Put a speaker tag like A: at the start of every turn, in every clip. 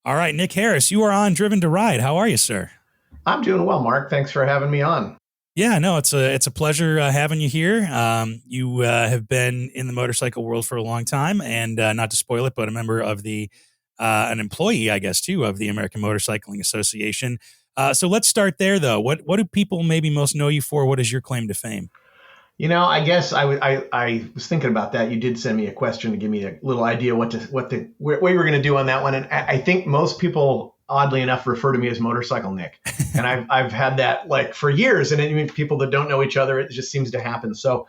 A: All right, Nick Harris, you are on Driven to Ride. How are you, sir?
B: I'm doing well, Mark. Thanks for having me on.
A: Yeah, no, it's a pleasure having you here. You have been in the motorcycle world for a long time, and not to spoil it, but a member of the an employee, I guess, too, of the American Motorcycling Association. So let's start there, though. What do people maybe most know you for? What is your claim to fame?
B: I guess I was thinking about that. You did send me a question to give me a little idea what you were going to do on that one, and I think most people, oddly enough, refer to me as Motorcycle Nick, and I've had that like for years, and even people that don't know each other, it just seems to happen. So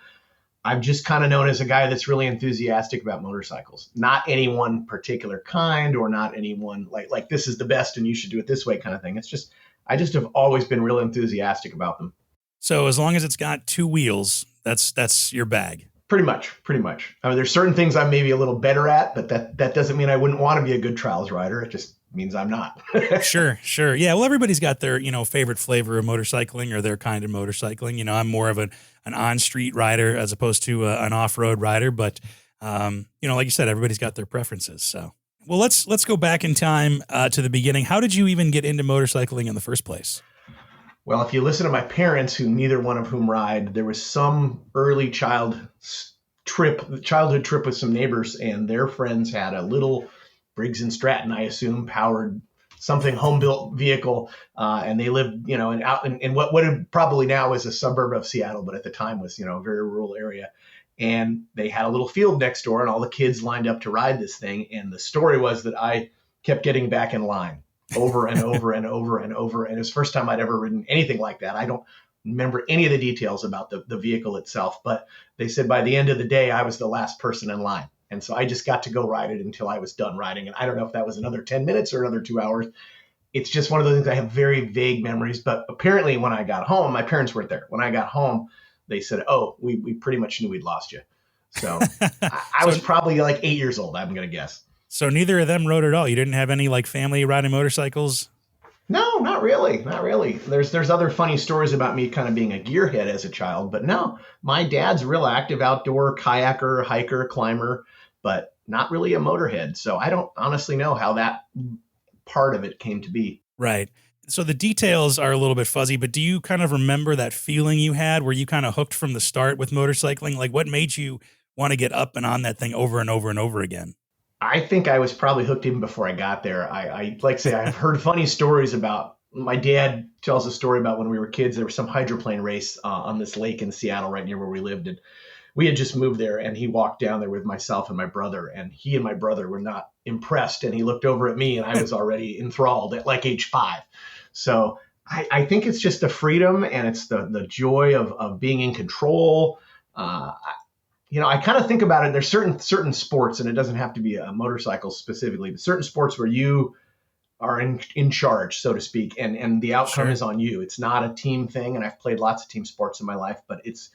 B: I'm just kind of known as a guy that's really enthusiastic about motorcycles. Not any one particular kind, or not anyone like this is the best and you should do it this way kind of thing. It's just I just have always been real enthusiastic about them.
A: So as long as it's got two wheels, that's your bag.
B: Pretty much, pretty much. I mean, there's certain things I'm maybe a little better at, but that doesn't mean I wouldn't want to be a good trials rider. It just means I'm not.
A: Sure. Yeah. Well, everybody's got their, favorite flavor of motorcycling or their kind of motorcycling. I'm more of an on-street rider as opposed to an off-road rider. But, like you said, everybody's got their preferences. So, well, let's go back in time to the beginning. How did you even get into motorcycling in the first place?
B: Well, if you listen to my parents, who neither one of whom ride, there was some early childhood trip with some neighbors, and their friends had a little Briggs and Stratton, I assume, powered something home-built vehicle, and they lived, in what probably now is a suburb of Seattle, but at the time was, a very rural area. And they had a little field next door, and all the kids lined up to ride this thing. And the story was that I kept getting back in line over and over and over and over. And it was the first time I'd ever ridden anything like that. I don't remember any of the details about the vehicle itself, but they said by the end of the day, I was the last person in line. And so I just got to go ride it until I was done riding. And I don't know if that was another 10 minutes or another 2 hours. It's just one of those things I have very vague memories. But apparently when I got home, my parents weren't there. When I got home, they said, oh, we pretty much knew we'd lost you. So I was probably like 8 years old, I'm going to guess.
A: So neither of them rode at all. You didn't have any like family riding motorcycles?
B: No, not really. Not really. There's other funny stories about me kind of being a gearhead as a child, but no, my dad's a real active outdoor kayaker, hiker, climber, but not really a motorhead. So I don't honestly know how that part of it came to be.
A: Right. So the details are a little bit fuzzy, but do you kind of remember that feeling you had where you kind of hooked from the start with motorcycling? Like what made you want to get up and on that thing over and over and over again?
B: I think I was probably hooked even before I got there. I like to say I've heard funny stories about my dad tells a story about when we were kids. There was some hydroplane race on this lake in Seattle, right near where we lived. And we had just moved there, and he walked down there with myself and my brother, and he and my brother were not impressed. And he looked over at me, and I was already enthralled at like age 5. So I think it's just the freedom, and it's the joy of being in control. I kind of think about it. There's certain sports, and it doesn't have to be a motorcycle specifically, but certain sports where you are in charge, so to speak, and the outcome
A: Sure.
B: is on you. It's not a team thing, and I've played lots of team sports in my life, but it's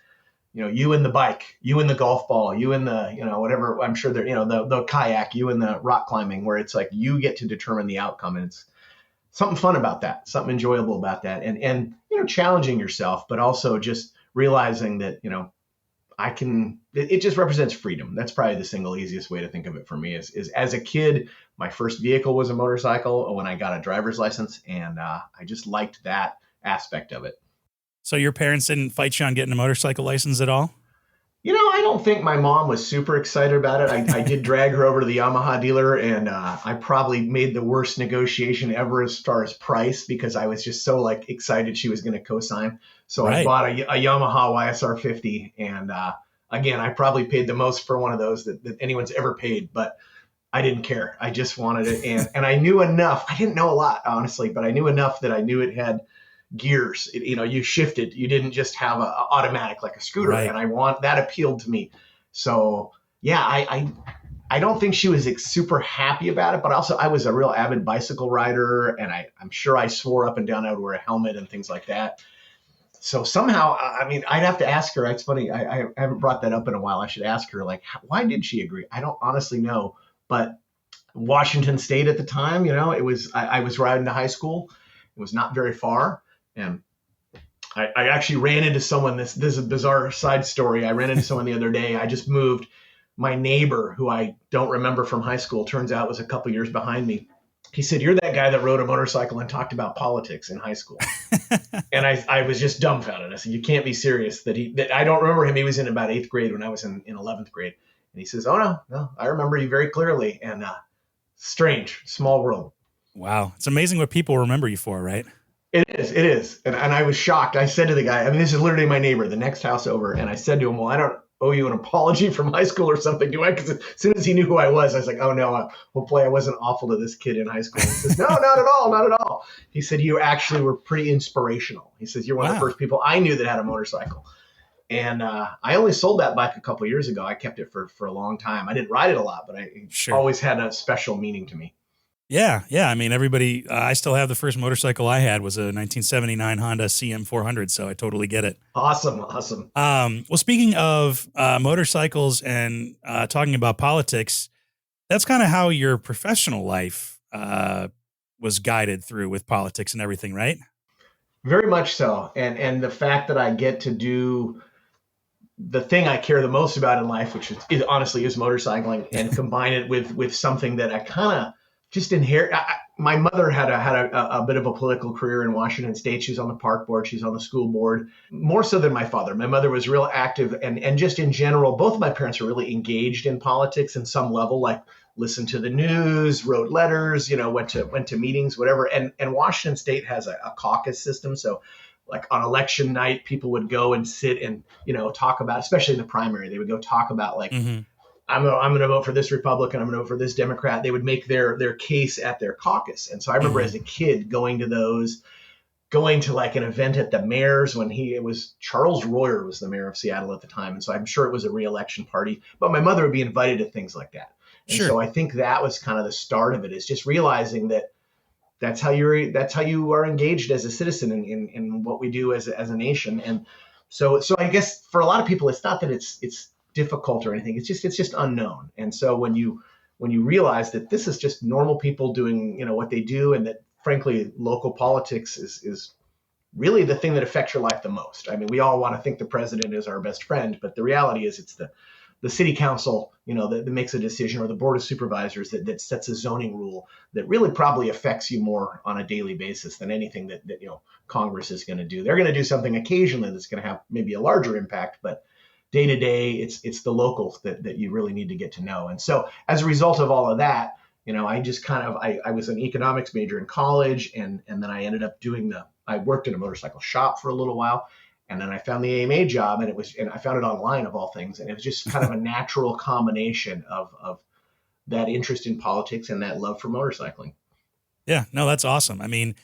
B: you and the bike, you and the golf ball, you and the whatever. I'm sure there the kayak, you and the rock climbing, where it's like you get to determine the outcome, and it's something fun about that, something enjoyable about that, and challenging yourself, but also just realizing that it just represents freedom. That's probably the single easiest way to think of it for me is as a kid, my first vehicle was a motorcycle when I got a driver's license. And I just liked that aspect of it.
A: So your parents didn't fight you on getting a motorcycle license at all?
B: I don't think my mom was super excited about it. I did drag her over to the Yamaha dealer, and I probably made the worst negotiation ever as far as price, because I was just so excited she was going to co-sign. So
A: Right.
B: I bought a Yamaha YSR 50, and again, I probably paid the most for one of those that anyone's ever paid, but I didn't care. I just wanted it, and I knew enough. I didn't know a lot, honestly, but I knew enough that I knew it had gears. You shifted. You didn't just have a automatic like a scooter,
A: Right.
B: and that appealed to me. So yeah, I don't think she was super happy about it, but also I was a real avid bicycle rider, and I'm sure I swore up and down I would wear a helmet and things like that. So somehow, I mean, I'd have to ask her. It's funny. I haven't brought that up in a while. I should ask her, why did she agree? I don't honestly know, but Washington State at the time, it was, I was riding to high school. It was not very far. And I actually ran into someone, this is a bizarre side story. I ran into someone the other day. I just moved. My neighbor, who I don't remember from high school, turns out was a couple years behind me. He said, "You're that guy that rode a motorcycle and talked about politics in high school." And I was just dumbfounded. I said, "You can't be serious that I don't remember him. He was in about 8th grade when I was in 11th grade." And he says, "Oh, no, I remember you very clearly." And strange, small world.
A: Wow. It's amazing what people remember you for, right?
B: It is. And I was shocked. I said to the guy, I mean, this is literally my neighbor, the next house over. And I said to him, "Well, I don't owe you an apology from high school or something, do I?" Because as soon as he knew who I was like, "Oh, no, hopefully I wasn't awful to this kid in high school." He says, "No, not at all, not at all." He said, "You actually were pretty inspirational." He says, "You're one of the first people I knew that had a motorcycle." And I only sold that bike a couple of years ago. I kept it for a long time. I didn't ride it a lot, but it always had a special meaning to me.
A: Yeah. I mean, everybody, I still have the first motorcycle I had was a 1979 Honda CM400, so I totally get it.
B: Awesome.
A: Well, speaking of motorcycles and talking about politics, that's kind of how your professional life was guided through with politics and everything, right?
B: Very much so. And the fact that I get to do the thing I care the most about in life, which is honestly motorcycling, and combine it with something that I kind of just inherit. My mother had a bit of a political career in Washington State. She was on the park board. She's on the school board, more so than my father. My mother was real active, and just in general, both of my parents were really engaged in politics in some level, like listened to the news, wrote letters, went to meetings, whatever. And Washington State has a caucus system. So like on election night, people would go and sit and, talk about, especially in the primary, they would go talk about like, I'm going to vote for this Republican, I'm going to vote for this Democrat. They would make their case at their caucus. And so I remember as a kid going to like an event at the mayor's when it was Charles Royer was the mayor of Seattle at the time. And so I'm sure it was a re-election party, but my mother would be invited to things like that. And so I think that was kind of the start of it, is just realizing that that's how you are engaged as a citizen in what we do as a nation. And so I guess for a lot of people, it's not that it's difficult or anything. It's just unknown. And so when you realize that this is just normal people doing, what they do, and that frankly, local politics is really the thing that affects your life the most. I mean, we all want to think the president is our best friend, but the reality is it's the city council, that makes a decision, or the board of supervisors that sets a zoning rule that really probably affects you more on a daily basis than anything that Congress is going to do. They're going to do something occasionally that's going to have maybe a larger impact, but day to day, it's the locals that you really need to get to know. And so as a result of all of that, I just I was an economics major in college, and then I ended up I worked in a motorcycle shop for a little while. And then I found the AMA job, and I found it online of all things. And it was just kind of a natural combination of that interest in politics and that love for motorcycling.
A: Yeah, no, that's awesome. I mean,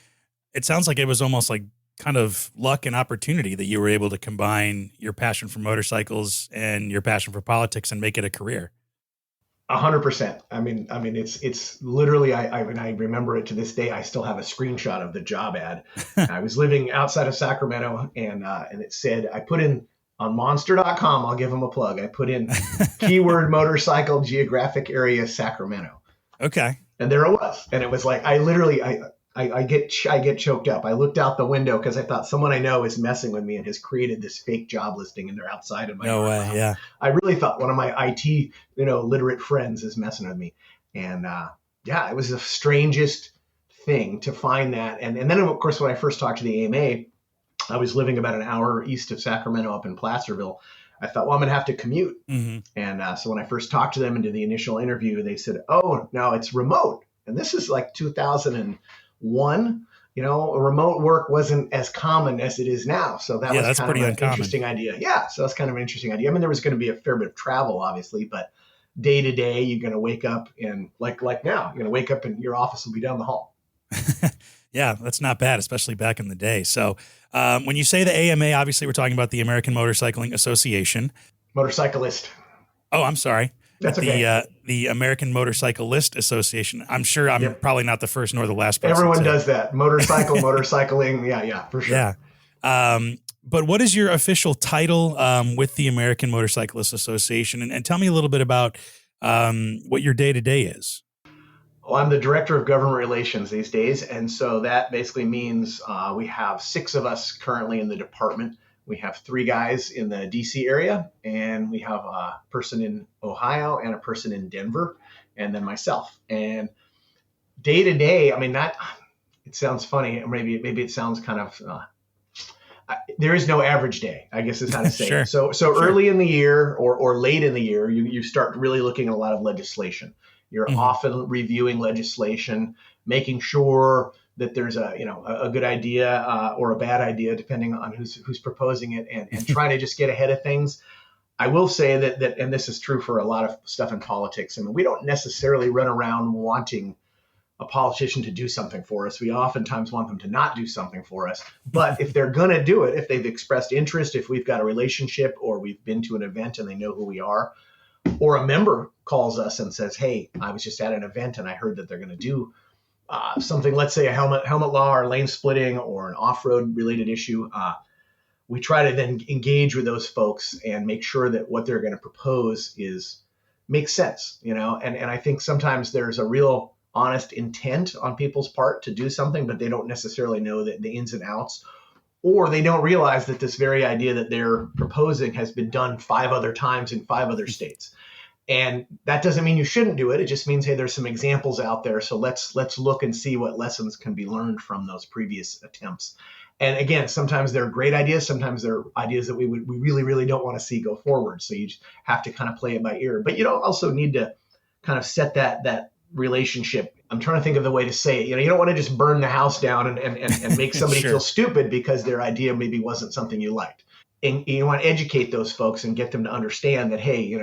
A: it sounds like it was almost like kind of luck and opportunity that you were able to combine your passion for motorcycles and your passion for politics and make it a career.
B: 100%. I mean, it's literally, I remember it to this day. I still have a screenshot of the job ad. I was living outside of Sacramento, and it said, I put in on monster.com, I'll give them a plug. I put in keyword motorcycle geographic area Sacramento.
A: Okay.
B: And there it was. And it was like, I get choked up. I looked out the window because I thought someone I know is messing with me and has created this fake job listing, and they're outside of my
A: No way, yeah.
B: I really thought one of my IT, literate friends is messing with me. And it was the strangest thing to find that. And then of course, when I first talked to the AMA, I was living about an hour east of Sacramento up in Placerville. I thought, well, I'm going to have to commute. Mm-hmm. And so when I first talked to them and did the initial interview, they said, "Oh, no, it's remote." And this is like 2001. Remote work wasn't as common as it is now. So that was kind of an interesting idea. Yeah. So that's kind of an interesting idea. I mean, there was going to be a fair bit of travel, obviously, but day to day, you're going to wake up and like now, you're going to wake up and your office will be down the hall.
A: Yeah, that's not bad, especially back in the day. So when you say the AMA, obviously we're talking about the American Motorcycling Association.
B: Motorcyclist.
A: Oh, I'm sorry.
B: That's okay.
A: The American Motorcyclist Association. I'm sure I'm probably not the first nor the last person.
B: Everyone does that. Motorcycling. Yeah, for sure.
A: Yeah. But what is your official title with the American Motorcyclist Association? And tell me a little bit about what your day-to-day is.
B: Well, I'm the director of government relations these days. And so that basically means we have 6 of us currently in the department. We have 3 guys in the DC area, and we have a person in Ohio and a person in Denver, and then myself. And day to day, I mean, not, it sounds funny. Maybe it sounds kind of, there is no average day, I guess is how to say
A: Sure.
B: it. So
A: Sure.
B: early in the year or late in the year, you start really looking at a lot of legislation. You're
A: Hmm.
B: often reviewing legislation, making sure that there's a good idea or a bad idea, depending on who's proposing it, and trying to just get ahead of things. I will say that, and this is true for a lot of stuff in politics. I mean, we don't necessarily run around wanting a politician to do something for us. We oftentimes want them to not do something for us. But if they're going to do it, if they've expressed interest, if we've got a relationship or we've been to an event and they know who we are, or a member calls us and says, "Hey, I was just at an event and I heard that they're going to do something, let's say a helmet law or lane splitting or an off-road related issue," we try to then engage with those folks and make sure that what they're going to propose makes sense, and I think sometimes there's a real honest intent on people's part to do something, but they don't necessarily know the ins and outs, or they don't realize that this very idea that they're proposing has been done 5 other times in 5 other states. And that doesn't mean you shouldn't do it. It just means, hey, there's some examples out there. So let's look and see what lessons can be learned from those previous attempts. And again, sometimes they're great ideas. Sometimes they're ideas that we really, really don't want to see go forward. So you just have to kind of play it by ear. But you don't also need to kind of set that relationship. I'm trying to think of the way to say it. You don't want to just burn the house down and make somebody
A: Sure.
B: feel stupid because their idea maybe wasn't something you liked. And you want to educate those folks and get them to understand that, hey,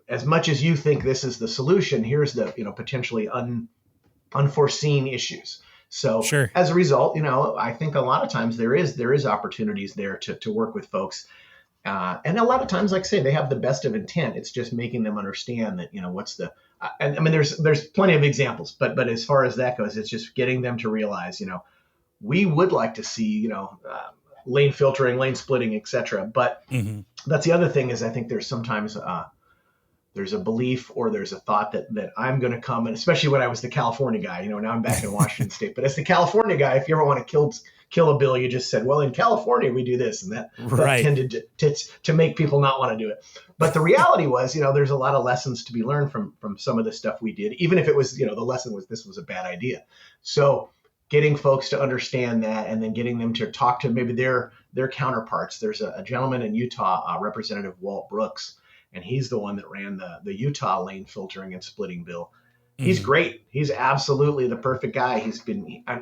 B: as much as you think this is the solution, here's the potentially unforeseen issues. So
A: Sure.
B: as a result, I think a lot of times there is opportunities there to work with folks, and a lot of times, like I say, they have the best of intent. It's just making them understand that what's the. And I mean, there's plenty of examples, but as far as that goes, it's just getting them to realize, we would like to see, lane filtering, lane splitting, etc. But
A: Hmm.
B: that's the other thing is I think there's sometimes there's a belief or there's a thought that I'm going to come, and especially when I was the California guy, now I'm back in Washington State, but as the California guy, if you ever want to kill a bill, you just said, well, in California we do this, and that
A: Right.
B: tended to make people not want to do it. But the reality was, there's a lot of lessons to be learned from some of the stuff we did, even if it was, the lesson was this was a bad idea. So getting folks to understand that, and then getting them to talk to maybe their counterparts. There's a gentleman in Utah, Representative Walt Brooks, and he's the one that ran the Utah lane filtering and splitting bill. He's
A: Hmm.
B: great. He's absolutely the perfect guy.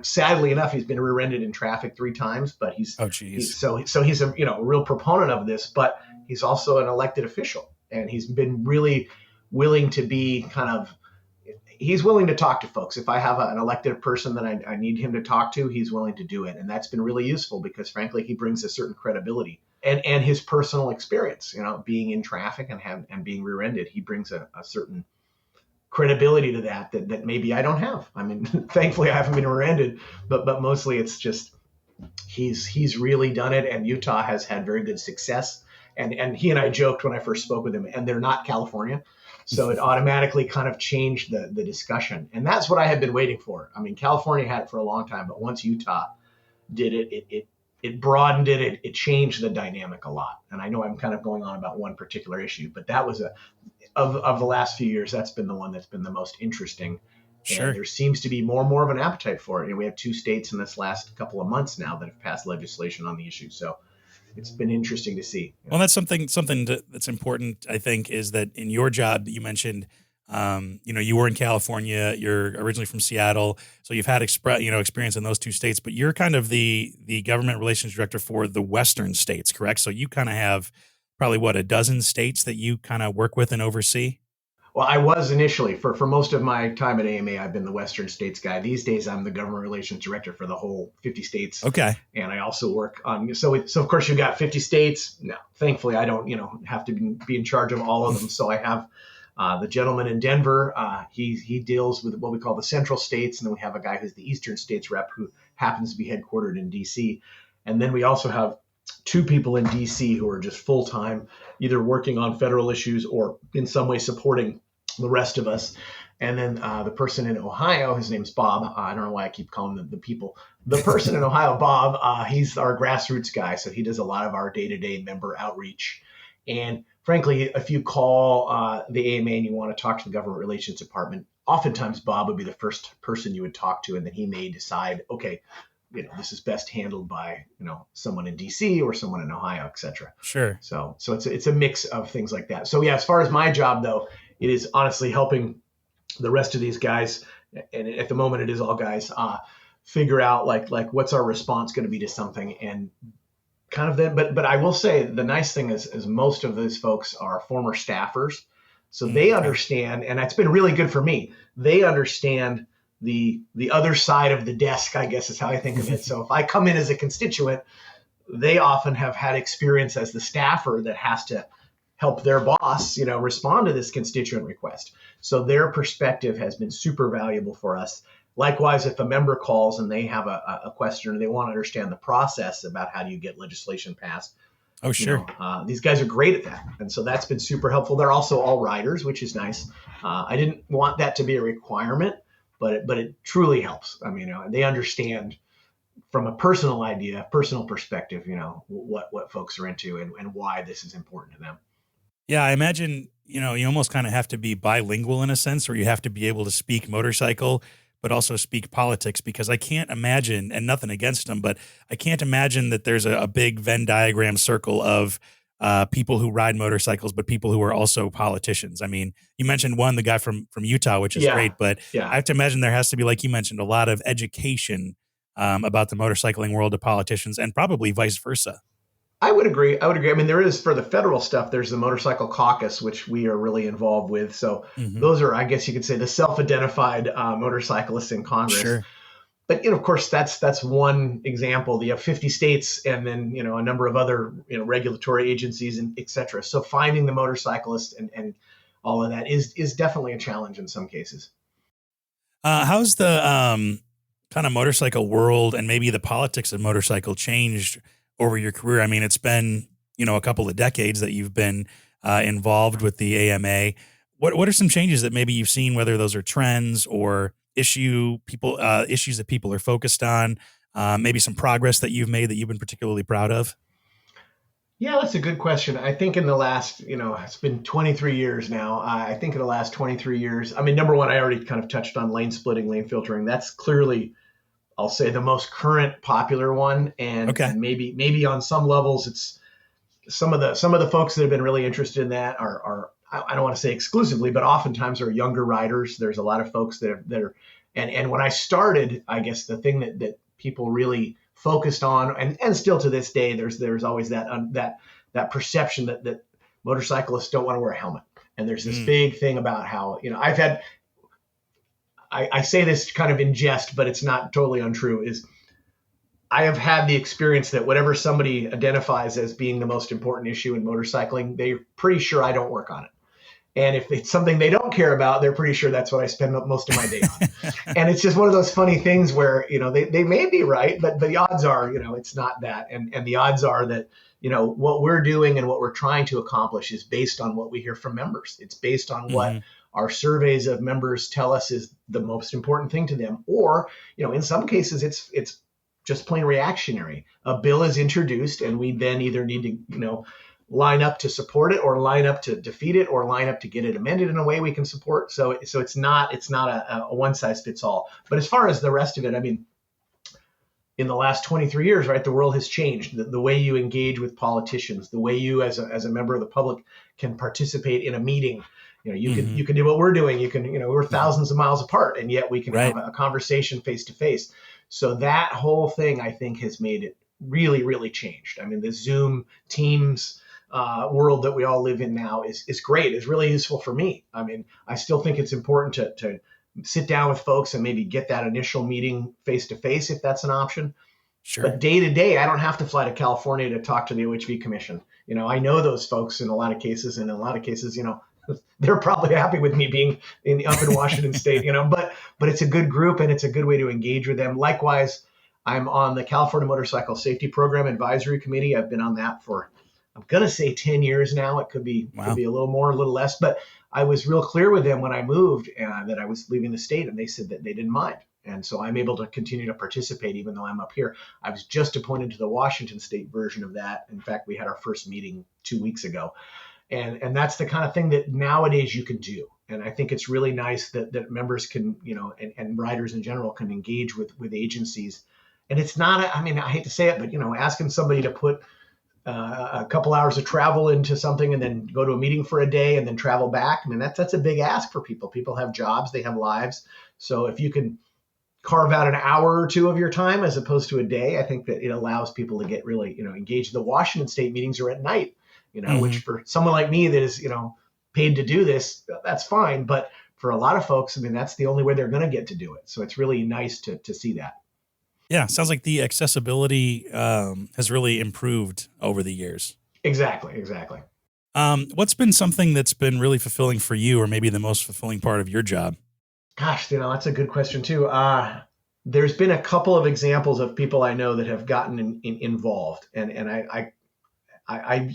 B: Sadly enough, he's been rear-ended in traffic 3 times, but he's
A: Oh,
B: he's
A: geez.
B: so he's a real proponent of this, but he's also an elected official, and he's been really willing to be he's willing to talk to folks. If I have an elected person that I need him to talk to, he's willing to do it. And that's been really useful because frankly, he brings a certain credibility and his personal experience, being in traffic and being rear-ended, he brings a certain credibility to that maybe I don't have. I mean, thankfully I haven't been rear-ended, but mostly it's just, he's really done it. And Utah has had very good success. And he and I joked when I first spoke with him, and they're not California. So it automatically kind of changed the discussion. And that's what I had been waiting for. I mean, California had it for a long time, but once Utah did it broadened it changed the dynamic a lot. And I know I'm kind of going on about one particular issue, but that was of the last few years, that's been the one that's been the most interesting. And
A: Sure.
B: there seems to be more and more of an appetite for it. We have 2 states in this last couple of months now that have passed legislation on the issue. So it's been interesting to see.
A: Well, that's something that's important. I think is that in your job that you mentioned, you were in California. You're originally from Seattle, so you've had experience in those 2 states. But you're kind of the government relations director for the Western states, correct? So you kind of have probably a dozen states that you kind of work with and oversee.
B: Well, I was initially for most of my time at AMA. I've been the Western states guy. These days, I'm the government relations director for the whole 50 states,
A: Okay.
B: and I also work on. So of course you've got 50 states. No, thankfully I don't have to be in charge of all of them. So I have the gentleman in Denver. He deals with what we call the central states, and then we have a guy who's the Eastern states rep who happens to be headquartered in DC, and then we also have 2 people in DC who are just full time, either working on federal issues or in some way supporting the rest of us. And then the person in Ohio, his name's Bob. I don't know why I keep calling them the people. The person in Ohio, Bob, he's our grassroots guy. So he does a lot of our day-to-day member outreach. And frankly, if you call the AMA and you want to talk to the government relations department, oftentimes Bob would be the first person you would talk to, and then he may decide, okay, this is best handled by, someone in DC or someone in Ohio, et cetera.
A: Sure.
B: So it's a mix of things like that. So yeah, as far as my job though, it is honestly helping the rest of these guys, and at the moment it is all guys, figure out like what's our response going to be to something, and kind of then. But I will say the nice thing is most of those folks are former staffers, so they understand, and that's been really good for me. They understand the other side of the desk, I guess is how I think of it. So if I come in as a constituent, they often have had experience as the staffer that has to help their boss, respond to this constituent request. So their perspective has been super valuable for us. Likewise, if a member calls and they have a question or they want to understand the process about how do you get legislation passed.
A: Oh, sure.
B: These guys are great at that. And so that's been super helpful. They're also all riders, which is nice. I didn't want that to be a requirement, but it truly helps. I mean, they understand from a personal perspective, what folks are into and why this is important to them.
A: Yeah, I imagine, you almost kind of have to be bilingual in a sense, or you have to be able to speak motorcycle, but also speak politics, because I can't imagine, and nothing against them, but I can't imagine that there's a big Venn diagram circle of people who ride motorcycles, but people who are also politicians. I mean, you mentioned the guy from Utah, which is great, but I have to imagine there has to be, like you mentioned, a lot of education about the motorcycling world to politicians, and probably vice versa.
B: I would agree. I mean, there is, for the federal stuff, there's the Motorcycle Caucus, which we are really involved with. So those are, I guess you could say, the self-identified motorcyclists in Congress.
A: Sure.
B: But, of course, that's one example. You have 50 states and then, a number of other, regulatory agencies and et cetera. So finding the motorcyclist and all of that is definitely a challenge in some cases.
A: How's the kind of motorcycle world and maybe the politics of motorcycle changed over your career? I mean, it's been, a couple of decades that you've been involved with the AMA. What are some changes that maybe you've seen, whether those are trends or issues that people are focused on, maybe some progress that you've made that you've been particularly proud of?
B: Yeah, that's a good question. I think in the last, it's been 23 years now. I think in the last 23 years, I mean, number one, I already kind of touched on lane splitting, lane filtering. That's clearly, I'll say, the most current popular one. And maybe on some levels, it's some of the folks that have been really interested in that are I don't want to say exclusively, but oftentimes are younger riders. There's a lot of folks that are, and when I started, I guess the thing that people really focused on, and still to this day, there's always that perception that motorcyclists don't want to wear a helmet. And there's this big thing about how, I say this kind of in jest, but it's not totally untrue, is I have had the experience that whatever somebody identifies as being the most important issue in motorcycling, they're pretty sure I don't work on it. And if it's something they don't care about, they're pretty sure that's what I spend most of my day on. And it's just one of those funny things where, they may be right, but the odds are, it's not that. And the odds are that, what we're doing and what we're trying to accomplish is based on what we hear from members. It's based on what our surveys of members tell us is the most important thing to them. Or, in some cases, it's just plain reactionary. A bill is introduced and we then either need to, line up to support it or line up to defeat it or line up to get it amended in a way we can support. So it's not a one size fits all. But as far as the rest of it, I mean, in the last 23 years, right, the world has changed. The way you engage with politicians, the way you as a member of the public can participate in a meeting. You can do what we're doing. You can, we're thousands of miles apart, and yet we can have a conversation face to face. So that whole thing, I think, has made it really, really changed. I mean, the Zoom, Teams world that we all live in now is great. It's really useful for me. I mean, I still think it's important to sit down with folks and maybe get that initial meeting face to face if that's an option.
A: Sure.
B: But day to day, I don't have to fly to California to talk to the OHV Commission. I know those folks in a lot of cases, and in a lot of cases, they're probably happy with me being up in Washington State. But it's a good group and it's a good way to engage with them. Likewise, I'm on the California Motorcycle Safety Program Advisory Committee. I've been on that for, I'm going to say 10 years now. It could be a little more, a little less, but I was real clear with them when I moved that I was leaving the state, and they said that they didn't mind. And so I'm able to continue to participate even though I'm up here. I was just appointed to the Washington State version of that. In fact, we had our first meeting 2 weeks ago. And that's the kind of thing that nowadays you can do. And I think it's really nice that members can, and riders in general can engage with agencies. And it's not, I mean, I hate to say it, but, asking somebody to put a couple hours of travel into something and then go to a meeting for a day and then travel back. I mean, that's a big ask for people. People have jobs, they have lives. So if you can carve out an hour or two of your time as opposed to a day, I think that it allows people to get really, engaged. The Washington State meetings are at night, which for someone like me that is, paid to do this, that's fine. But for a lot of folks, I mean, that's the only way they're going to get to do it. So it's really nice to see that.
A: Yeah, sounds like the accessibility has really improved over the years.
B: Exactly.
A: What's been something that's been really fulfilling for you, or maybe the most fulfilling part of your job?
B: Gosh, that's a good question too. There's been a couple of examples of people I know that have gotten involved, and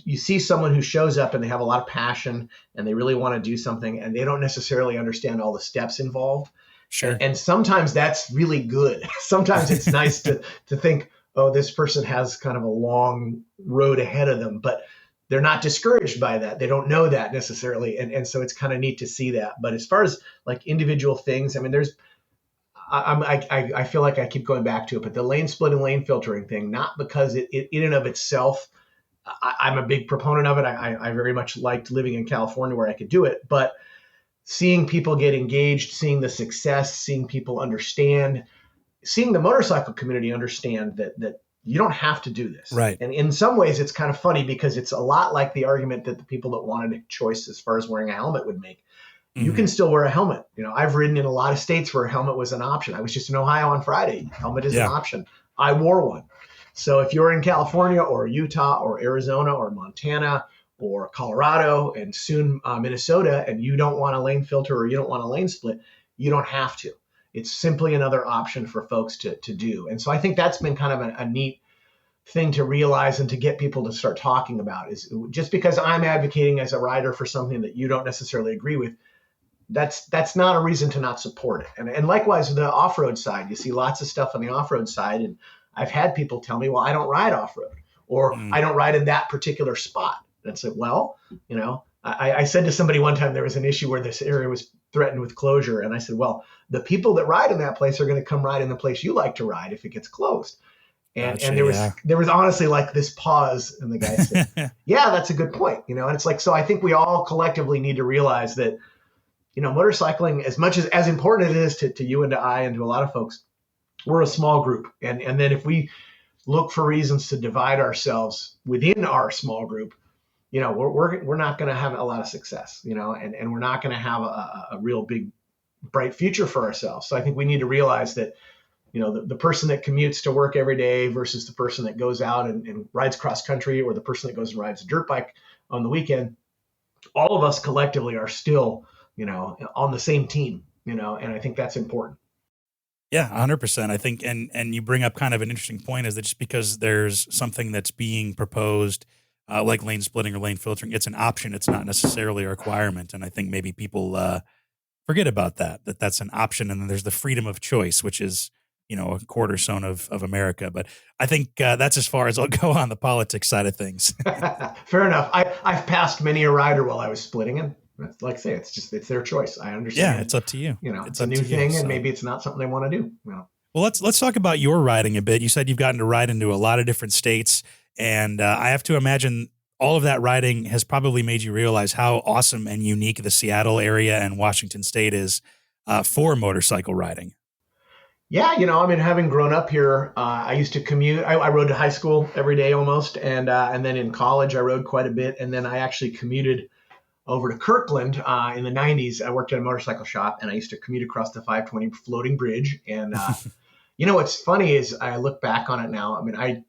B: you see someone who shows up and they have a lot of passion and they really want to do something, and they don't necessarily understand all the steps involved.
A: Sure.
B: And sometimes that's really good. Sometimes it's nice to think, oh, this person has kind of a long road ahead of them, but they're not discouraged by that. They don't know that necessarily. And so it's kind of neat to see that. But as far as like individual things, I mean, I feel like I keep going back to it, but the lane split and lane filtering thing, not because it in and of itself, I'm a big proponent of it. I very much liked living in California where I could do it, but seeing people get engaged, seeing the success, seeing people understand, seeing the motorcycle community understand that you don't have to do this.
A: Right.
B: And in some ways, it's kind of funny because it's a lot like the argument that the people that wanted a choice as far as wearing a helmet would make. Mm-hmm. You can still wear a helmet. I've ridden in a lot of states where a helmet was an option. I was just in Ohio on Friday. Helmet is an option. I wore one. So if you're in California or Utah or Arizona or Montana or Colorado and soon Minnesota, and you don't want a lane filter or you don't want a lane split, you don't have to. It's simply another option for folks to do. And so I think that's been kind of a neat thing to realize and to get people to start talking about, is just because I'm advocating as a rider for something that you don't necessarily agree with, that's not a reason to not support it. And likewise with the off-road side, you see lots of stuff on the off-road side. And I've had people tell me, well, I don't ride off-road, or I don't ride in that particular spot. And it's like, well, I said to somebody one time, there was an issue where this area was threatened with closure. And I said, well, the people that ride in that place are going to come ride in the place you like to ride if it gets closed. And there was honestly like this pause, and the guy said, yeah, that's a good point. And it's like, so I think we all collectively need to realize that, motorcycling, as much as important it is to you and to I and to a lot of folks, we're a small group. And then if we look for reasons to divide ourselves within our small group, we're not going to have a lot of success, and we're not going to have a real big, bright future for ourselves. So I think we need to realize that, the person that commutes to work every day versus the person that goes out and rides cross country, or the person that goes and rides a dirt bike on the weekend, all of us collectively are still, on the same team, and I think that's important.
A: Yeah, 100%. I think, and you bring up kind of an interesting point, is that just because there's something that's being proposed, like lane splitting or lane filtering, it's an option. It's not necessarily a requirement. And I think maybe people forget about that's an option. And then there's the freedom of choice, which is, a cornerstone of America. But I think that's as far as I'll go on the politics side of things.
B: Fair enough. I've passed many a rider while I was splitting, and like I say, it's their choice. I understand.
A: Yeah, it's up to you.
B: It's a new thing, and maybe it's not something they want to do.
A: Well, let's talk about your riding a bit. You said you've gotten to ride into a lot of different states, and I have to imagine all of that riding has probably made you realize how awesome and unique the Seattle area and Washington State is for motorcycle riding.
B: Yeah, having grown up here, I used to commute. I rode to high school every day almost, and then in college I rode quite a bit, and then I actually commuted over to Kirkland in the 90s. I worked at a motorcycle shop, and I used to commute across the 520 floating bridge. And what's funny is I look back on it now. I mean, I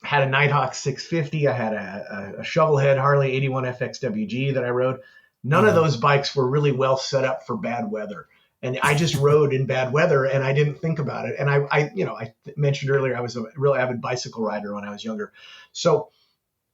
B: had a Nighthawk 650. I had a Shovelhead Harley 81 FXWG that I rode. None of those bikes were really well set up for bad weather. And I just rode in bad weather, and I didn't think about it. And I mentioned earlier, I was a real avid bicycle rider when I was younger. So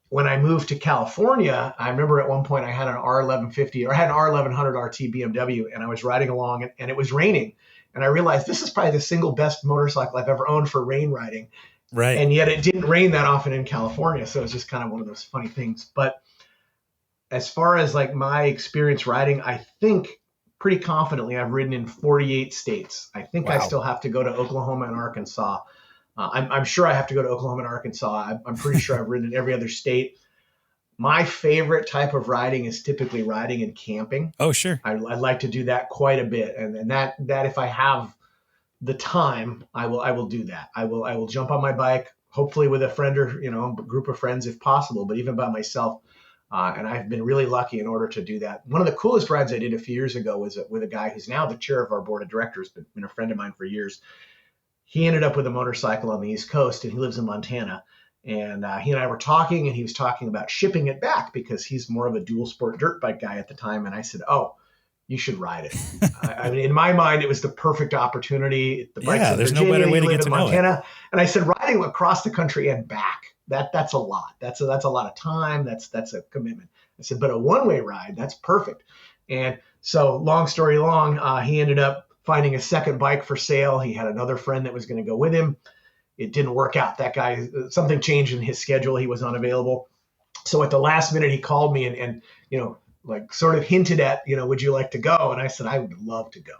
B: when I moved to California, I remember at one point I had an R1150, or I had an R1100 RT BMW, and I was riding along, and it was raining. And I realized this is probably the single best motorcycle I've ever owned for rain riding.
A: Right.
B: And yet it didn't rain that often in California. So it's just kind of one of those funny things. But as far as like my experience riding, I think pretty confidently I've ridden in 48 states. I think I
A: Wow.
B: still have to go to Oklahoma and Arkansas. I'm sure I have to go to Oklahoma and Arkansas. I'm pretty sure I've ridden in every other state. My favorite type of riding is typically riding and camping.
A: Oh, sure.
B: I like to do that quite a bit, and that if I have the time, I will do that. I will jump on my bike, hopefully with a friend or a group of friends if possible, but even by myself. And I've been really lucky in order to do that. One of the coolest rides I did a few years ago was with a guy who's now the chair of our board of directors, been a friend of mine for years. He ended up with a motorcycle on the East Coast, and he lives in Montana. And he and I were talking, and he was talking about shipping it back because he's more of a dual sport dirt bike guy at the time. And I said, "Oh, you should ride it." I mean, in my mind, it was the perfect opportunity. The bike's in
A: there's
B: Virginia,
A: no better way to
B: you
A: get
B: live
A: to
B: in
A: know it.
B: Montana. And I said, riding across the country and back, that's a lot. That's a lot of time. That's a commitment. I said, but a one-way ride, that's perfect. And so, long story long, he ended up finding a second bike for sale. He had another friend that was going to go with him. It didn't work out. That guy, something changed in his schedule. He was unavailable. So at the last minute, he called me and like sort of hinted at, would you like to go? And I said, I would love to go.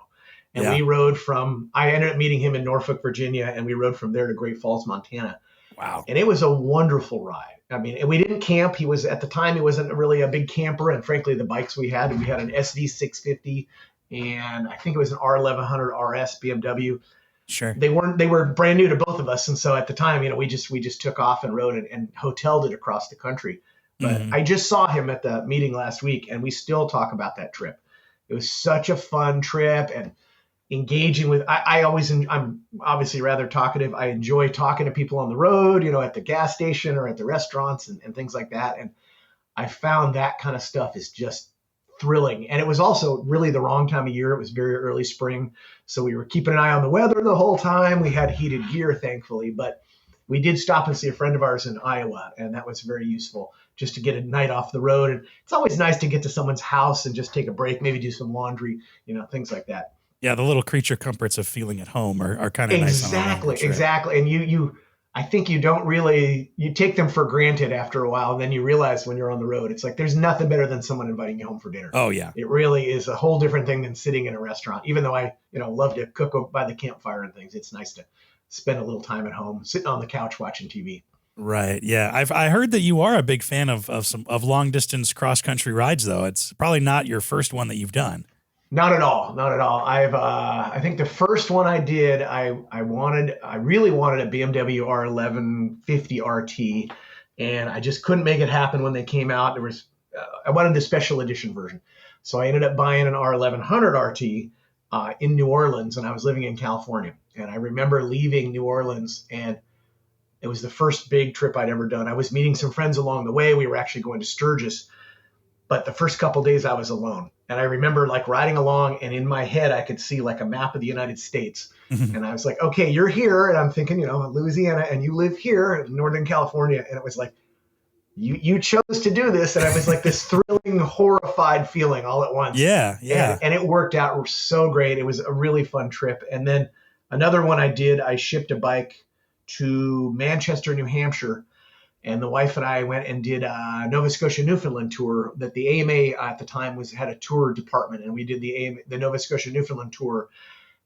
B: And we rode I ended up meeting him in Norfolk, Virginia, and we rode from there to Great Falls, Montana.
A: Wow.
B: And it was a wonderful ride. I mean, we didn't camp. At the time, he wasn't really a big camper. And frankly, the bikes we had an SD 650 and I think it was an R1100 RS BMW.
A: Sure.
B: They were brand new to both of us. And so at the time, we just took off and rode and hoteled it across the country. But I just saw him at the meeting last week, and we still talk about that trip. It was such a fun trip and engaging with, I'm obviously rather talkative. I enjoy talking to people on the road, at the gas station or at the restaurants and things like that. And I found that kind of stuff is just thrilling. And it was also really the wrong time of year. It was very early spring. So we were keeping an eye on the weather the whole time. We had heated gear, thankfully, but we did stop and see a friend of ours in Iowa, and that was very useful just to get a night off the road. And it's always nice to get to someone's house and just take a break, maybe do some laundry, things like that.
A: Yeah, the little creature comforts of feeling at home are kind of nice.
B: Exactly. And I think you don't really, you take them for granted after a while, and then you realize when you're on the road, it's like there's nothing better than someone inviting you home for dinner.
A: Oh, yeah.
B: It really is a whole different thing than sitting in a restaurant. Even though I, love to cook by the campfire and things, it's nice to spend a little time at home, sitting on the couch watching TV.
A: Right. Yeah. I heard that you are a big fan of long distance cross country rides, though. It's probably not your first one that you've done.
B: Not at all. I think the first one I did, I really wanted a BMW R1150 RT, and I just couldn't make it happen when they came out. I wanted the special edition version. So I ended up buying an R1100 RT in New Orleans, and I was living in California. And I remember leaving New Orleans, and it was the first big trip I'd ever done. I was meeting some friends along the way. We were actually going to Sturgis, but the first couple of days I was alone. And I remember like riding along, and in my head, I could see like a map of the United States. And I was like, okay, you're here. And I'm thinking, Louisiana, and you live here in Northern California. And it was like, you chose to do this. And I was like this thrilling, horrified feeling all at once.
A: Yeah.
B: And it worked out so great. It was a really fun trip. And then another one I did, I shipped a bike to Manchester, New Hampshire. And the wife and I went and did a Nova Scotia, Newfoundland tour that the AMA at the time had a tour department. And we did the Nova Scotia, Newfoundland tour.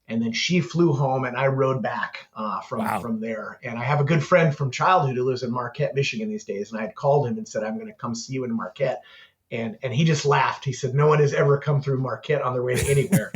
B: And then she flew home and I rode back from there. And I have a good friend from childhood who lives in Marquette, Michigan these days. And I had called him and said, I'm going to come see you in Marquette. And he just laughed. He said, no one has ever come through Marquette on their way to anywhere.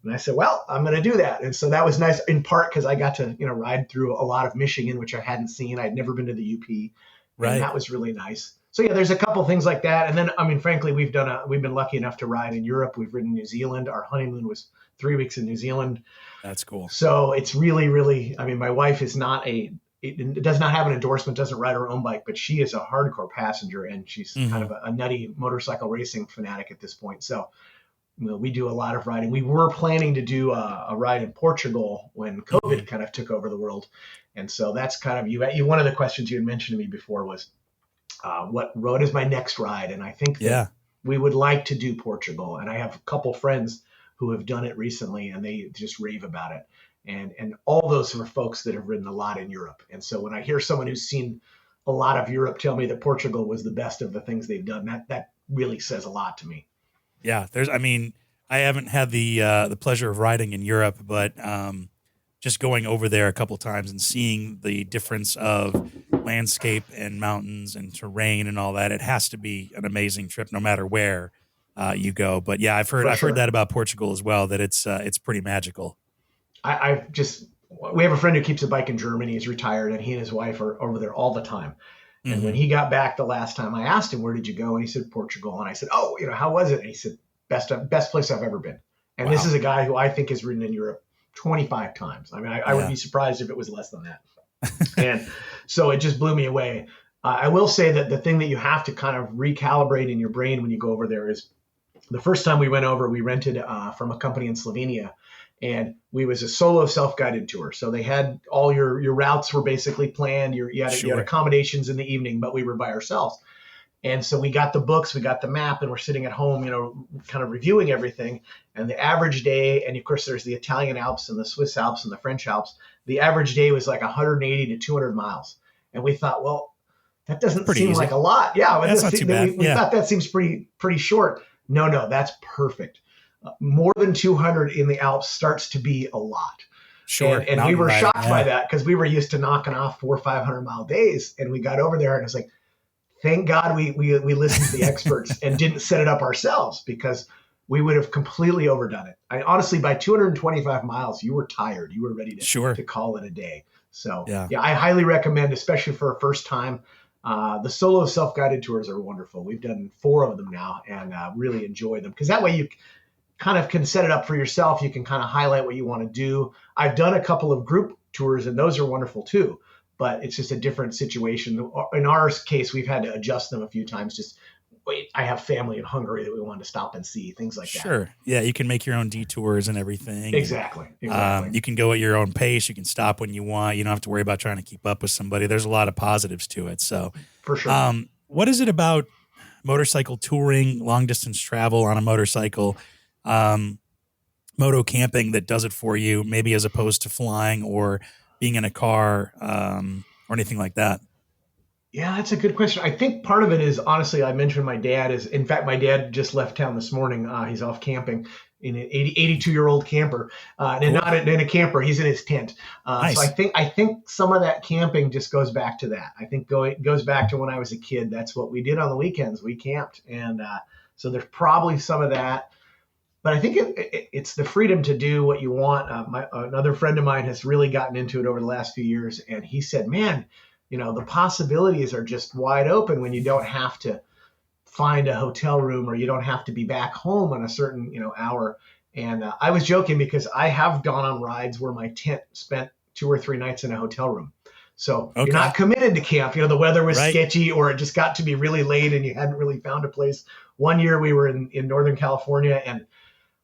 B: And I said, well, I'm going to do that. And so that was nice in part because I got to, ride through a lot of Michigan, which I hadn't seen. I'd never been to the UP. Right. And that was really nice. So yeah, there's a couple things like that. And then, frankly, we've been lucky enough to ride in Europe. We've ridden New Zealand. Our honeymoon was 3 weeks in New Zealand.
A: That's cool.
B: So it's really, really, my wife is does not have an endorsement, doesn't ride her own bike, but she is a hardcore passenger, and she's kind of a nutty motorcycle racing fanatic at this point. So we do a lot of riding. We were planning to do a ride in Portugal when COVID kind of took over the world. And so that's kind of you. One of the questions you had mentioned to me before was, what is my next ride? And I think that we would like to do Portugal. And I have a couple friends who have done it recently, and they just rave about it. And all those are folks that have ridden a lot in Europe. And so when I hear someone who's seen a lot of Europe tell me that Portugal was the best of the things they've done, that really says a lot to me.
A: Yeah, I I haven't had the pleasure of riding in Europe, but just going over there a couple times and seeing the difference of landscape and mountains and terrain and all that, it has to be an amazing trip, no matter where you go. But yeah,
B: For
A: I've heard
B: sure.
A: that about Portugal as well, that it's pretty magical.
B: I've just we have a friend who keeps a bike in Germany. He's retired, and he and his wife are over there all the time. And when
A: Hmm.
B: he got back the last time, I asked him, "Where did you go?" And he said, "Portugal." And I said, "Oh, how was it?" And he said, "Best place I've ever been." And this is
A: Wow.
B: a guy who I think has ridden in Europe 25 times. I mean, I would
A: Yeah.
B: be surprised if it was less than that. And so it just blew me away. I will say that the thing that you have to kind of recalibrate in your brain when you go over there is the first time we went over, we rented from a company in Slovenia, and we was a solo self-guided tour. So they had all your routes were basically planned. You had
A: Sure.
B: accommodations in the evening, but we were by ourselves. And so we got the books, we got the map, and we're sitting at home, kind of reviewing everything. And the average day, and of course, there's the Italian Alps and the Swiss Alps and the French Alps. The average day was like 180 to 200 miles. And we thought, well, that
A: It's
B: doesn't
A: pretty
B: seem like
A: easy.
B: a lot. Yeah,
A: That's not too bad.
B: we
A: Yeah.
B: thought that seems pretty short. No, that's perfect. More than 200 in the Alps starts to be a lot. And
A: Sure.
B: and we
A: Mountain
B: were
A: riding.
B: shocked by
A: Yeah.
B: that because we were used to knocking off 400 or 500 mile days. And we got over there and it's like, thank God we listened to the experts and didn't set it up ourselves because we would have completely overdone it. I honestly, by 225 miles, you were tired. You were ready
A: Sure.
B: to call it a day. So
A: Yeah.
B: yeah, I highly recommend, especially for a first time. The solo self-guided tours are wonderful. We've done 4 of them now and really enjoy them because that way you kind of can set it up for yourself. You can kind of highlight what you want to do. I've done a couple of group tours and those are wonderful too, but it's just a different situation. In our case, we've had to adjust them a few times. Just wait, I have family in Hungary that we wanted to stop and see, things like that.
A: Sure. Yeah. You can make your own detours and everything. And
B: Exactly.
A: you can go at your own pace. You can stop when you want. You don't have to worry about trying to keep up with somebody. There's a lot of positives to it. So,
B: For sure.
A: what is it about motorcycle touring, long distance travel on a motorcycle, um, moto camping that does it for you, maybe as opposed to flying or being in a car, or anything like that?
B: Yeah, that's a good question. I think part of it is honestly, I mentioned my dad is, in fact, my dad just left town this morning. He's off camping in an 82-year-old camper, and
A: Cool.
B: not in a camper. He's in his tent. So
A: Nice.
B: I think some of that camping just goes back to that. I think goes back to when I was a kid. That's what we did on the weekends. We camped, and so there's probably some of that. But I think it's the freedom to do what you want. Another friend of mine has really gotten into it over the last few years, and he said, "Man, the possibilities are just wide open when you don't have to find a hotel room or you don't have to be back home on a certain hour." And I was joking because I have gone on rides where my tent spent 2 or 3 nights in a hotel room. So you're
A: Okay.
B: not committed to camp. The weather was
A: Right.
B: sketchy or it just got to be really late and you hadn't really found a place. One year we were in Northern California and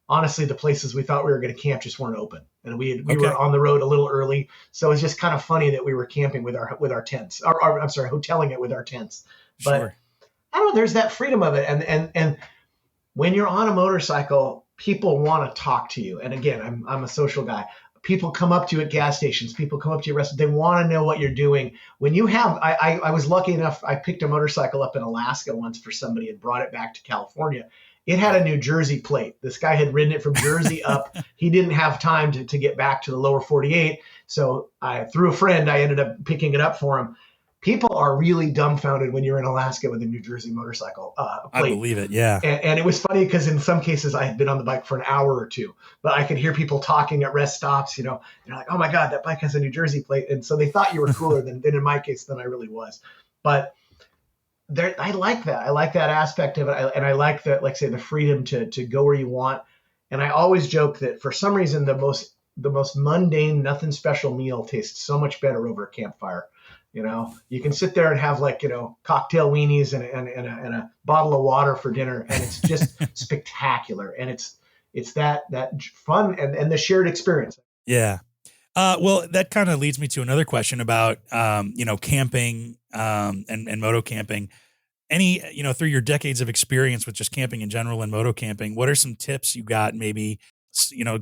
B: honestly, the places we thought we were going to camp just weren't open, and we were
A: Okay.
B: on the road a little early, so it's just kind of funny that we were camping with our tents, or I'm sorry, hoteling it with our tents. But
A: Sure.
B: I don't know, there's that freedom of it, and when you're on a motorcycle, people want to talk to you. And again, I'm a social guy. People come up to you at gas stations. People come up to you at restaurants. They want to know what you're doing. When you have, I was lucky enough. I picked a motorcycle up in Alaska once for somebody and brought it back to California. It had a New Jersey plate. This guy had ridden it from Jersey up. He didn't have time to get back to the lower 48. So through a friend, I ended up picking it up for him. People are really dumbfounded when you're in Alaska with a New Jersey motorcycle
A: I
B: plate.
A: believe it. Yeah.
B: And it was funny because in some cases I had been on the bike for an hour or two, but I could hear people talking at rest stops. They're like, "Oh my God, that bike has a New Jersey plate," and so they thought you were cooler than in my case than I really was. But I like that. I like that aspect of it, and I like that, like say, the freedom to go where you want. And I always joke that for some reason the most mundane, nothing special meal tastes so much better over a campfire. You can sit there and have cocktail weenies and a bottle of water for dinner, and it's just spectacular. And it's that fun and the shared experience.
A: Yeah. Well, that kind of leads me to another question about, camping, and moto camping. Any, through your decades of experience with just camping in general and moto camping, what are some tips you got? Maybe,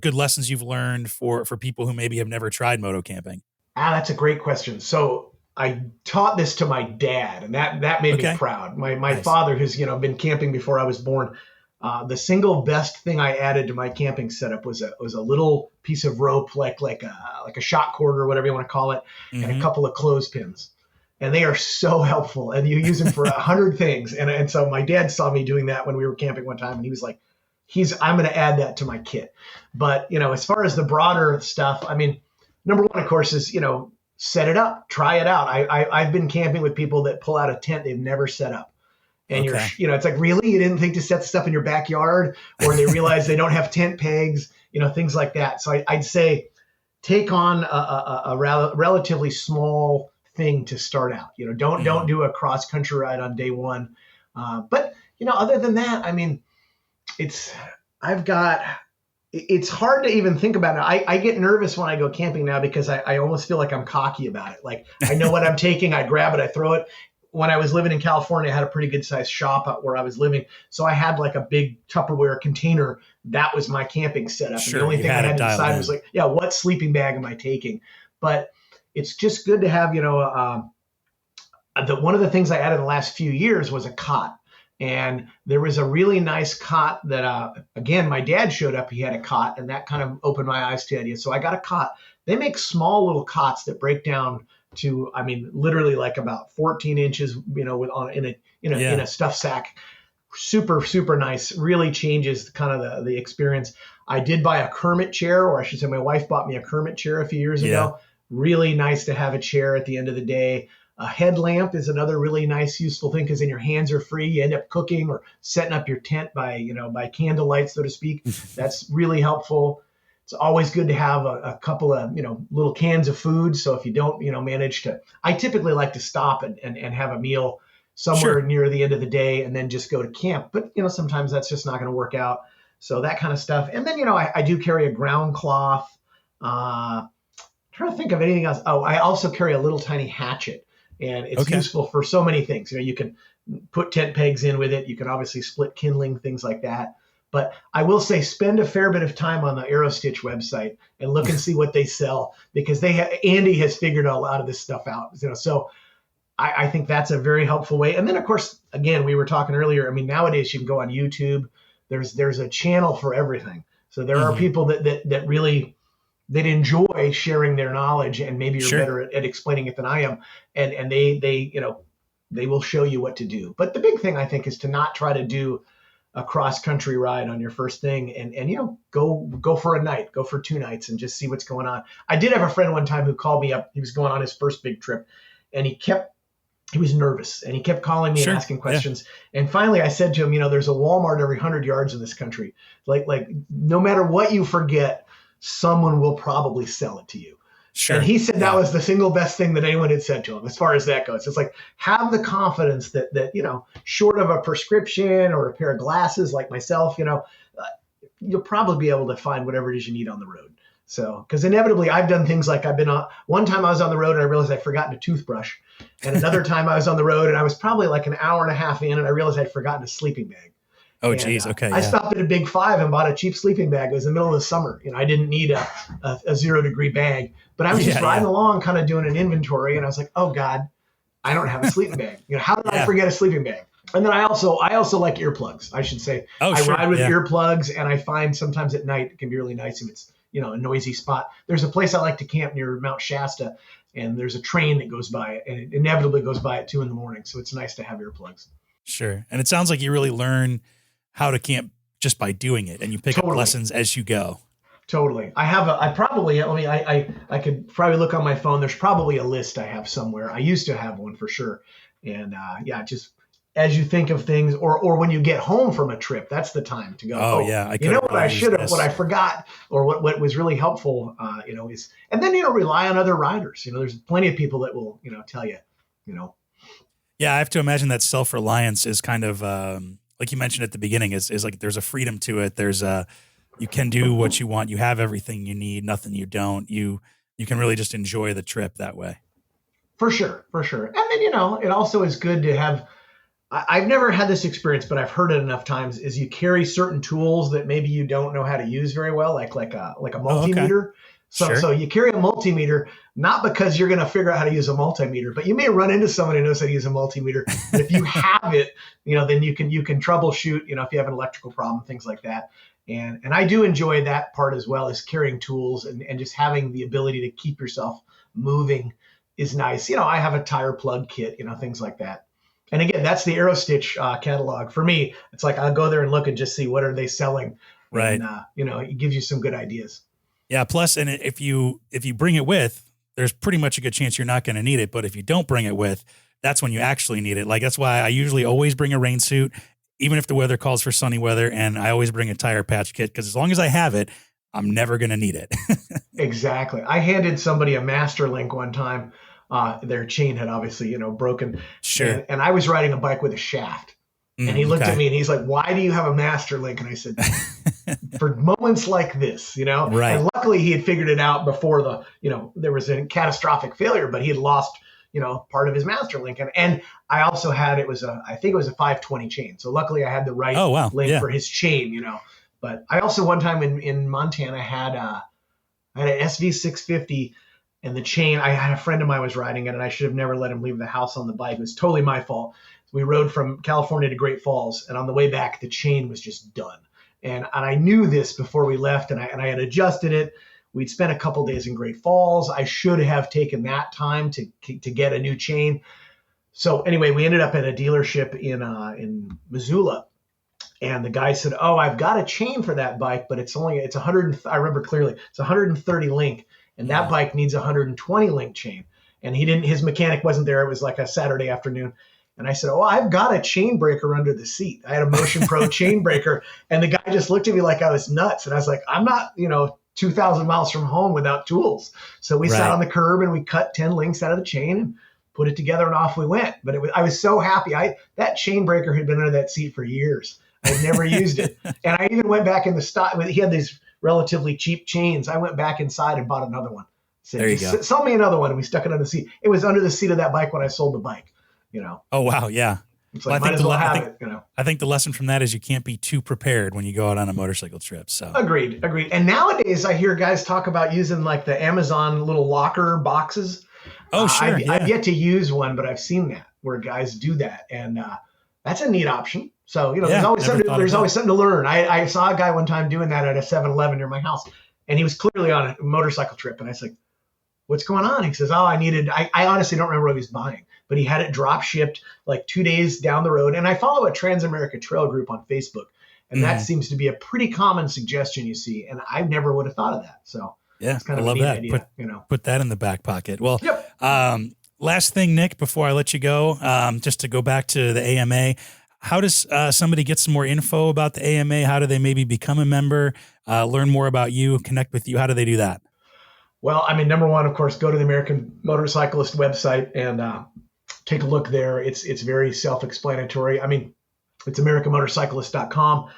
A: good lessons you've learned for people who maybe have never tried moto camping.
B: That's a great question. So I taught this to my dad, and that made me
A: Okay.
B: proud. My
A: Nice.
B: father, who's been camping before I was born, The single best thing I added to my camping setup was a little piece of rope, like a shot cord or whatever you want to call it, and a couple of clothespins. And they are so helpful, and you use them for 100 things. And so my dad saw me doing that when we were camping one time, and he was like, I'm going to add that to my kit. But, as far as the broader stuff, I mean, number one, of course, is, set it up, try it out. I've been camping with people that pull out a tent they've never set up. And it's like, really? You didn't think to set stuff in your backyard, or they realize they don't have tent pegs, things like that. So I'd say take on a relatively small thing to start out. Don't do a cross country ride on day one. But other than that, I mean, it's hard to even think about it. I get nervous when I go camping now because I almost feel like I'm cocky about it. Like, I know what I'm taking, I grab it, I throw it. When I was living in California, I had a pretty good sized shop out where I was living. So I had like a big Tupperware container. That was my camping setup.
A: Sure,
B: and the only thing I had to decide was like, what sleeping bag am I taking? But it's just good to have, one of the things I added in the last few years was a cot. And there was a really nice cot that, again, my dad showed up. He had a cot, and that kind of opened my eyes to the idea. So I got a cot. They make small little cots that break down to, I mean, literally like about 14 inches, in a stuff sack. Super, super nice. Really changes kind of the experience. I did buy a Kermit chair, or I should say my wife bought me a Kermit chair a few years ago. Really nice to have a chair at the end of the day. A headlamp is another really nice, useful thing, because then your hands are free. You end up cooking or setting up your tent by candlelight, so to speak. That's really helpful. It's always good to have a couple of, little cans of food. So if you don't, manage to, I typically like to stop and have a meal somewhere near the end of the day and then just go to camp. But, sometimes that's just not going to work out. So that kind of stuff. And then, I do carry a ground cloth. Trying to think of anything else. Oh, I also carry a little tiny hatchet. And it's useful for so many things. You can put tent pegs in with it. You can obviously split kindling, things like that. But I will say, spend a fair bit of time on the AeroStitch website and look and see what they sell, because Andy has figured a lot of this stuff out. So I think that's a very helpful way. And then, of course, again, we were talking earlier. I mean, nowadays you can go on YouTube. There's a channel for everything. So there are people that really that enjoy sharing their knowledge, and maybe you're better at explaining it than I am. And they will show you what to do. But the big thing, I think, is to not try to do a cross country ride on your first thing, and go for a night, go for 2 nights, and just see what's going on. I did have a friend one time who called me up. He was going on his first big trip, and he was nervous, and he kept calling me and asking questions. Yeah. And finally I said to him, there's a Walmart every 100 yards in this country. Like no matter what you forget, someone will probably sell it to you. Sure. And he said that was the single best thing that anyone had said to him as far as that goes. It's like, have the confidence that short of a prescription or a pair of glasses like myself, you'll probably be able to find whatever it is you need on the road. So, because inevitably I've done things like one time I was on the road and I realized I'd forgotten a toothbrush. And another time I was on the road and I was probably like an hour and a half in and I realized I'd forgotten a sleeping bag.
C: Oh, geez. Okay.
B: I stopped at a Big Five and bought a cheap sleeping bag. It was in the middle of the summer. I didn't need a 0-degree bag, but I was just riding along, kind of doing an inventory. And I was like, oh God, I don't have a sleeping bag. How did I forget a sleeping bag? And then I also like earplugs, I should say. I ride with earplugs, and I find sometimes at night it can be really nice if it's, a noisy spot. There's a place I like to camp near Mount Shasta, and there's a train that goes by it, and it inevitably goes by at 2 a.m. So it's nice to have earplugs.
A: Sure. And it sounds like you really learn how to camp just by doing it, and you pick up lessons as you go.
B: Totally. I could probably look on my phone. There's probably a list I have somewhere. I used to have one for sure. And just as you think of things, or when you get home from a trip, that's the time to go.
A: Oh yeah.
B: What I should have, what I forgot, or what was really helpful, is, and then, rely on other riders. There's plenty of people that will, tell you,
A: Yeah. I have to imagine that self-reliance is kind of, like you mentioned at the beginning, is like there's a freedom to it. There's you can do what you want. You have everything you need, nothing you don't. You can really just enjoy the trip that way.
B: For sure. And then, it also is good to have, I've never had this experience, but I've heard it enough times, is you carry certain tools that maybe you don't know how to use very well, like a multimeter.
A: Sure.
B: So you carry a multimeter, not because you're going to figure out how to use a multimeter, but you may run into someone who knows how to use a multimeter. But if you have it, then you can troubleshoot, if you have an electrical problem, things like that. And I do enjoy that part as well, as carrying tools and just having the ability to keep yourself moving is nice. I have a tire plug kit, things like that. And again, that's the AeroStitch catalog. For me, it's like I'll go there and look and just see what are they selling.
A: Right.
B: And, it gives you some good ideas.
A: Yeah. Plus, and if you bring it with, there's pretty much a good chance you're not going to need it. But if you don't bring it with, that's when you actually need it. Like, that's why I usually always bring a rain suit, even if the weather calls for sunny weather. And I always bring a tire patch kit, because as long as I have it, I'm never going to need it.
B: Exactly. I handed somebody a Master Link one time. Their chain had obviously, broken.
A: Sure.
B: And I was riding a bike with a shaft. And he looked at me and he's like, "Why do you have a Master Link?" And I said, "For moments like this,
A: Right.
B: And luckily he had figured it out before there was a catastrophic failure, but he had lost, part of his Master Link. And I also had, I think it was a 520 chain. So luckily I had the right link for his chain, But I also one time in Montana had an SV650, and the chain, I had a friend of mine was riding it, and I should have never let him leave the house on the bike. It was totally my fault. We rode from California to Great Falls, and on the way back, the chain was just done. And I knew this before we left, and I had adjusted it. We'd spent a couple days in Great Falls. I should have taken that time to get a new chain. So anyway, we ended up at a dealership in Missoula, and the guy said, "Oh, I've got a chain for that bike, but it's 100. I remember clearly, it's 130 link, and that bike needs a 120 link chain." And his mechanic wasn't there. It was like a Saturday afternoon. And I said, "Oh, I've got a chain breaker under the seat. I had a Motion Pro chain breaker." And the guy just looked at me like I was nuts. And I was like, "I'm not, 2,000 miles from home without tools." So we sat on the curb and we cut 10 links out of the chain and put it together, and off we went. But I was so happy. That chain breaker had been under that seat for years. I'd never used it. And I even went back in the stock. He had these relatively cheap chains. I went back inside and bought another one. Said,
A: there you go.
B: Sell me another one. And we stuck it under the seat. It was under the seat of that bike when I sold the bike.
A: Oh, wow. Yeah.
B: It's like, might as well have it.
A: I think the lesson from that is you can't be too prepared when you go out on a motorcycle trip. So
B: Agreed. And nowadays I hear guys talk about using like the Amazon little locker boxes.
A: Oh, sure.
B: I've yet to use one, but I've seen that where guys do that. And that's a neat option. So, there's always something to learn. I saw a guy one time doing that at a 7-Eleven near my house, and he was clearly on a motorcycle trip. And I was like, "What's going on?" He says, "Oh, I honestly don't remember what he was buying, but he had it drop shipped like 2 days down the road." And I follow a Trans-America Trail group on Facebook, and that seems to be a pretty common suggestion you see. And I never would have thought of that. So
A: yeah,
B: it's kind
A: I
B: of
A: love
B: a neat
A: that.
B: idea,
A: Put that in the back pocket. Well, last thing, Nick, before I let you go, just to go back to the AMA, how does somebody get some more info about the AMA? How do they maybe become a member, learn more about you, connect with you? How do they do that?
B: Well, number one, of course, go to the American Motorcyclist website and take a look there. It's very self-explanatory. It's AmericanMotorcyclist.com.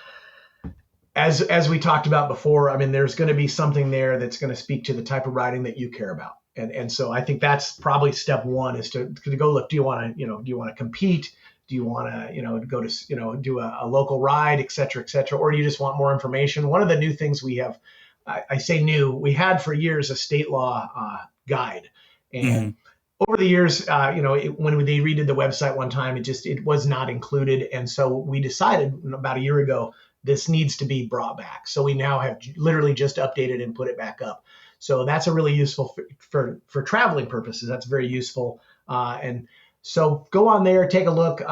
B: As we talked about before, there's going to be something there that's going to speak to the type of riding that you care about. And so I think that's probably step one, is to go look. Do you want to compete? Do you want to, go to, do a local ride, et cetera, or do you just want more information? One of the new things we have, I say new, we had for years a state law guide. And over the years, when they redid the website one time, it was not included. And so we decided about a year ago, this needs to be brought back. So we now have literally just updated and put it back up. So that's a really useful for traveling purposes. That's very useful. And so go on there, take a look.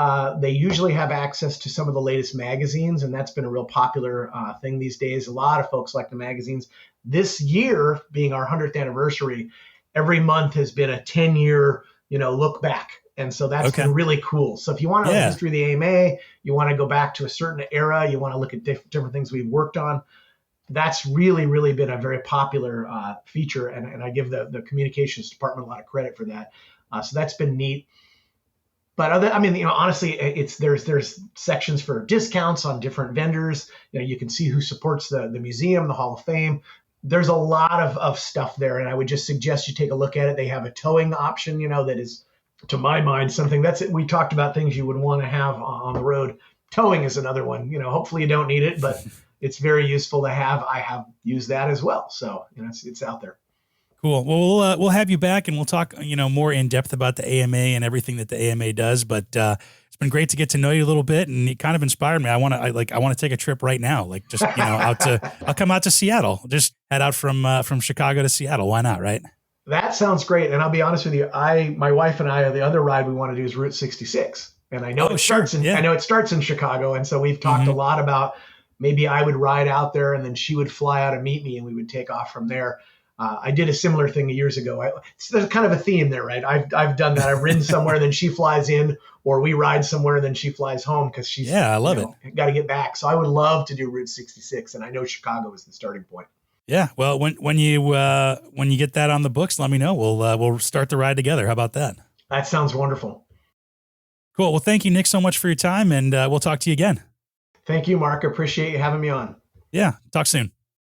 B: They usually have access to some of the latest magazines, and that's been a real popular thing these days. A lot of folks like the magazines. This year, being our 100th anniversary, every month has been a 10-year, look back. And so that's been really cool. So if you want to know the history of the AMA, you want to go back to a certain era, you want to look at different things we've worked on, that's really, really been a very popular feature. And I give the communications department a lot of credit for that. So that's been neat. But honestly, there's sections for discounts on different vendors. You can see who supports the museum, the Hall of Fame. There's a lot of stuff there, and I would just suggest you take a look at it. They have a towing option, that is, to my mind, something we talked about things you would want to have on the road. Towing is another one. Hopefully you don't need it, but it's very useful to have. I have used that as well, so it's out there.
A: Cool. Well, we'll have you back and we'll talk, more in depth about the AMA and everything that the AMA does. But it's been great to get to know you a little bit, and it kind of inspired me. I want to take a trip right now, like just I'll come out to Seattle, just head out from Chicago to Seattle. Why not, right?
B: That sounds great. And I'll be honest with you, my wife and I, the other ride we want to do is Route 66. And I know I know it starts in Chicago. And so we've talked a lot about maybe I would ride out there and then she would fly out and meet me and we would take off from there. I did a similar thing years ago. There's kind of a theme there, right? I've done that. I've ridden somewhere, then she flies in, or we ride somewhere, then she flies home because she's
A: I love it.
B: Got to get back. So I would love to do Route 66, and I know Chicago is the starting point.
A: Yeah. Well, when you get that on the books, let me know. We'll start the ride together. How about that?
B: That sounds wonderful.
A: Cool. Well, thank you, Nick, so much for your time, and we'll talk to you again.
B: Thank you, Mark. I appreciate you having me on.
A: Yeah. Talk soon.